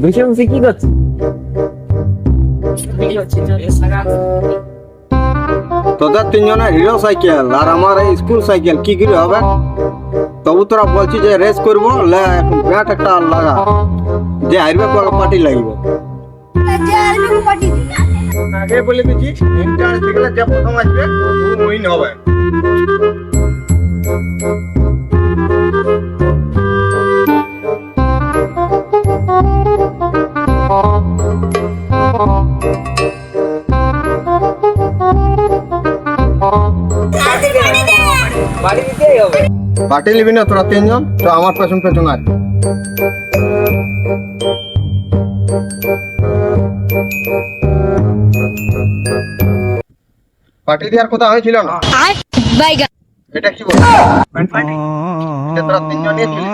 বসে বসে কি করছিস? তোদের তিনজনের হিরো সাইকেল আর আমার এই স্কুল সাইকেল কি করে হবে? তবু তোরা বলছিস যে রেস করবো, ব্যাট একটা লাগা, যে হারবে পার্টি লাগবে। আগে বলে দিচ্ছি, ইন্টারেস্ট গেলে যে প্রথম আসবে উইন হবে। বাড়ি দিতেই হবে। পার্টি নিবি না তোরা তিনজন? তো আমার পেছন পেছন আয়। পার্টি দেওয়ার কথা হয়েছিল না? এটা কি বল? এটা তোরা তিনজন নিয়ে চলিস।